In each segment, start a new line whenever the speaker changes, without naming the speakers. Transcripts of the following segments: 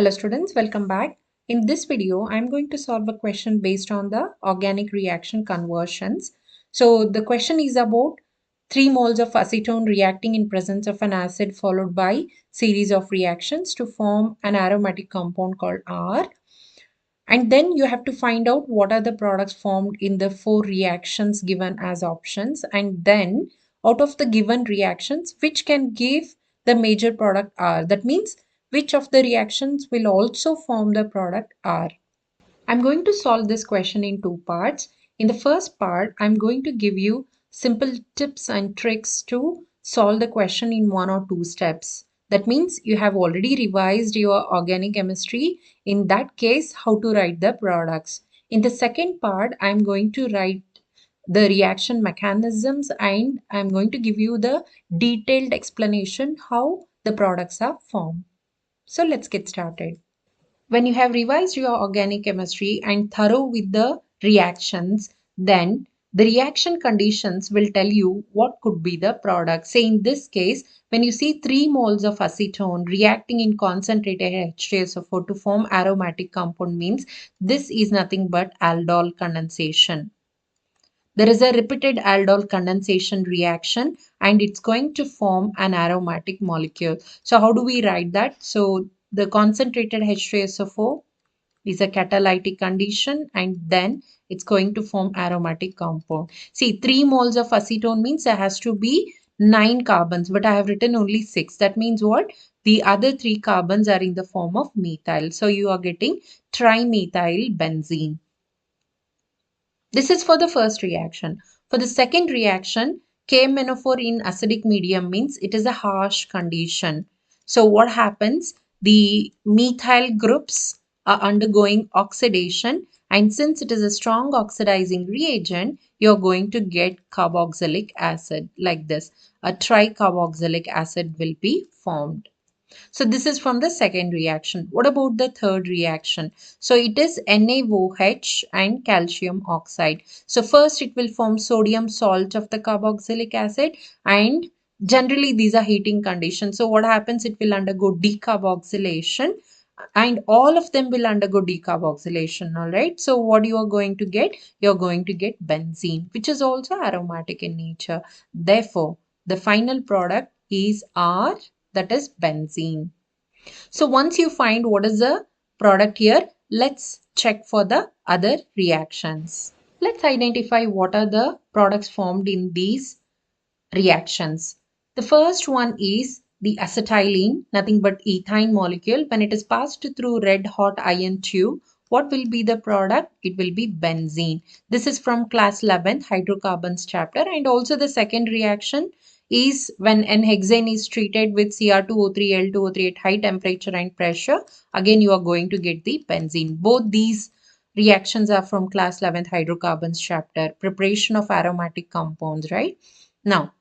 Hello students, welcome back. In this video, I'm going to solve a question based on the organic reaction conversions. So the question is about 3 moles of acetone reacting in presence of an acid followed by series of reactions to form an aromatic compound called R. And then you have to find out what are the products formed in the 4 reactions given as options. And then out of the given reactions, which can give the major product R. That means which of the reactions will also form the product R. I'm going to solve this question in 2 parts. In the first part, I'm going to give you simple tips and tricks to solve the question in 1 or 2 steps. That means you have already revised your organic chemistry. In that case, how to write the products. In the second part, I'm going to write the reaction mechanisms and I'm going to give you the detailed explanation how the products are formed. So let's get started. When you have revised your organic chemistry and thorough with the reactions, then the reaction conditions will tell you what could be the product. Say in this case, when you see 3 moles of acetone reacting in concentrated H2SO4 to form aromatic compound means this is nothing but aldol condensation. There is a repeated aldol condensation reaction and it's going to form an aromatic molecule. So how do we write that? So the concentrated H2SO4 is a catalytic condition and then it's going to form aromatic compound. See, 3 moles of acetone means there has to be 9 carbons, but I have written only 6. That means what? The other 3 carbons are in the form of methyl. So you are getting trimethyl benzene. This is for the first reaction. For the second reaction, KMNO4 in acidic medium means it is a harsh condition. So what happens? The methyl groups are undergoing oxidation and since it is a strong oxidizing reagent, you're going to get carboxylic acid like this. A tricarboxylic acid will be formed. So this is from the second reaction. What about the third reaction? So it is NaOH and calcium oxide. So first it will form sodium salt of the carboxylic acid and generally these are heating conditions. So what happens? It will undergo decarboxylation and all of them will undergo decarboxylation. All right. So what you are going to get? You're going to get benzene, which is also aromatic in nature. Therefore, the final product is R, that is benzene. So once you find what is the product here, let's check for the other reactions. Let's identify what are the products formed in these reactions. The first one is the acetylene, nothing but ethine molecule. When it is passed through red hot iron tube, what will be the product? It will be benzene. This is from class 11 hydrocarbons chapter. And also the second reaction is when an hexane is treated with Cr2O3 L2O3 at high temperature and pressure. Again, you are going to get the benzene. Both these reactions are from class 11th hydrocarbons chapter, preparation of aromatic compounds, right? Now,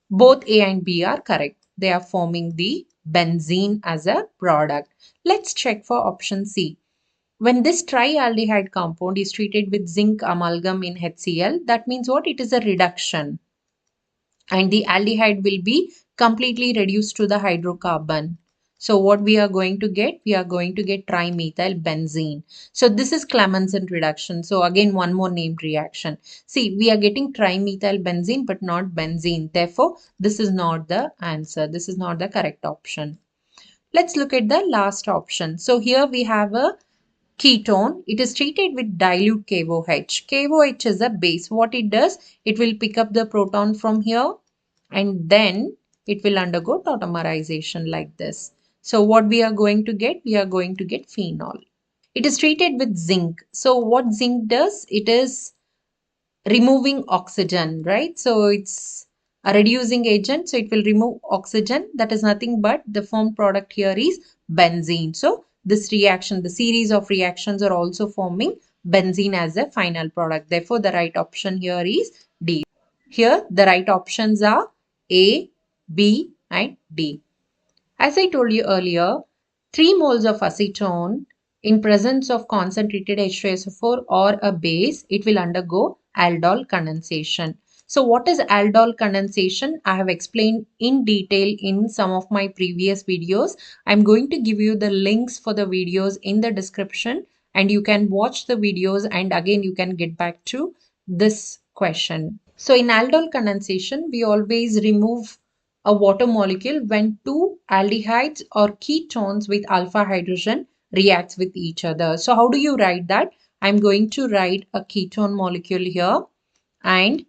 both A and B are correct. They are forming the benzene as a product. Let's check for option C. When this trialdehyde compound is treated with zinc amalgam in HCl, that means what? It is a reduction. And the aldehyde will be completely reduced to the hydrocarbon. So what we are going to get? We are going to get trimethyl benzene. So this is Clemmensen reduction. So again, one more named reaction. See, we are getting trimethyl benzene, but not benzene. Therefore, this is not the answer. This is not the correct option. Let's look at the last option. So here we have a ketone. It is treated with dilute KOH. KOH is a base. What it does? It will pick up the proton from here and then it will undergo tautomerization like this. So what we are going to get? We are going to get phenol. It is treated with zinc. So what zinc does? It is removing oxygen, right? So it's a reducing agent. So it will remove oxygen. That is nothing but the formed product here is benzene. So this reaction, the series of reactions are also forming benzene as a final product. Therefore, the right option here is D. Here, the right options are A, B and D. As I told you earlier, 3 moles of acetone in presence of concentrated H2SO4 or a base, it will undergo aldol condensation. So what is aldol condensation? I have explained in detail in some of my previous videos. I'm going to give you the links for the videos in the description, and you can watch the videos and again you can get back to this question. So in aldol condensation, we always remove a water molecule when two aldehydes or ketones with alpha hydrogen reacts with each other. So how do you write that? I'm going to write a ketone molecule here and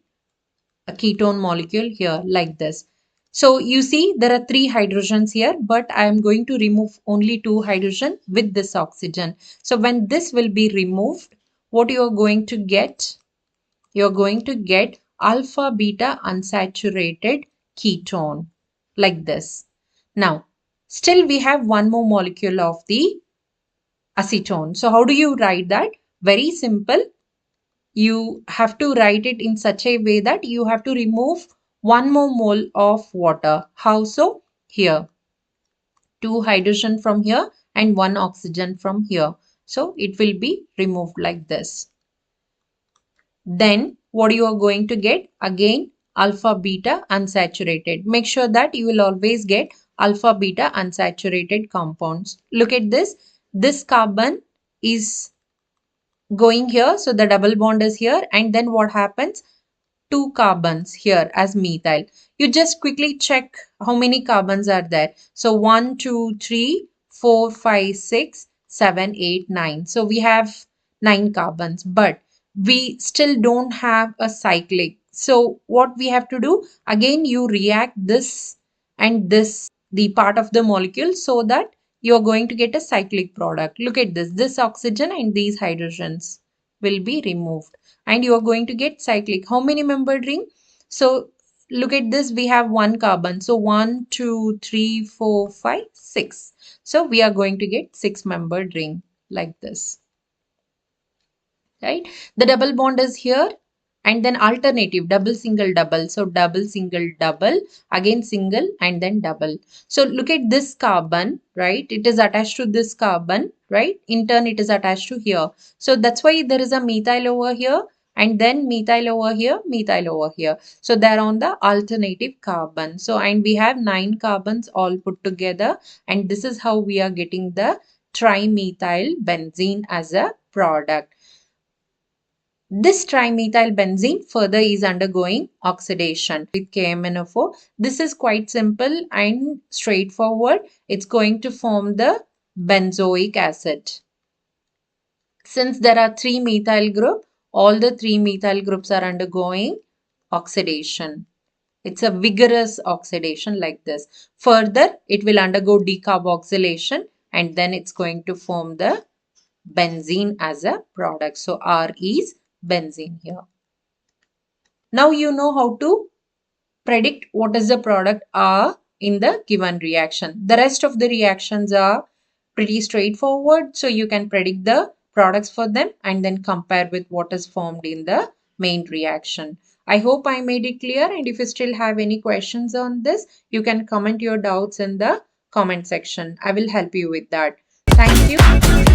a ketone molecule here like this. So you see there are three hydrogens here, but I am going to remove only two hydrogen with this oxygen. So when this will be removed, what you are going to get? You're going to get alpha beta unsaturated ketone like this. Now, still we have one more molecule of the acetone. So how do you write that? Very simple. You have to write it in such a way that you have to remove one more mole of water. How so? Here, two hydrogen from here and one oxygen from here. So it will be removed like this. Then what you are going to get? Again, alpha beta unsaturated. Make sure that you will always get alpha beta unsaturated compounds. Look at this. This carbon is going here. So the double bond is here. And then what happens? Two carbons here as methyl. You just quickly check how many carbons are there. So 1, 2, 3, 4, 5, 6, 7, 8, 9. So we have 9 carbons, but we still don't have a cyclic. So what we have to do? Again, you react this and this, the part of the molecule, so that you are going to get a cyclic product. Look at this. This oxygen and these hydrogens will be removed and you are going to get cyclic. How many membered ring? So look at this, we have one carbon. So 1, 2, 3, 4, 5, 6. So we are going to get 6 membered ring like this. Right? The double bond is here and then alternative double single double. So double single double, again single and then double. So look at this carbon, right? It is attached to this carbon, right? In turn it is attached to here. So that's why there is a methyl over here and then methyl over here, methyl over here. So they're on the alternative carbon. So and we have 9 carbons all put together, and this is how we are getting the trimethyl benzene as a product. This trimethyl benzene further is undergoing oxidation with KMnO4. This is quite simple and straightforward. It's going to form the benzoic acid. Since there are 3 methyl group, all the 3 methyl groups are undergoing oxidation. It's a vigorous oxidation like this. Further, it will undergo decarboxylation and then it's going to form the benzene as a product. So R is benzene here. Now you know how to predict what is the product R in the given reaction. The rest of the reactions are pretty straightforward. So you can predict the products for them and then compare with what is formed in the main reaction. I hope I made it clear, and if you still have any questions on this, you can comment your doubts in the comment section. I will help you with that. Thank you.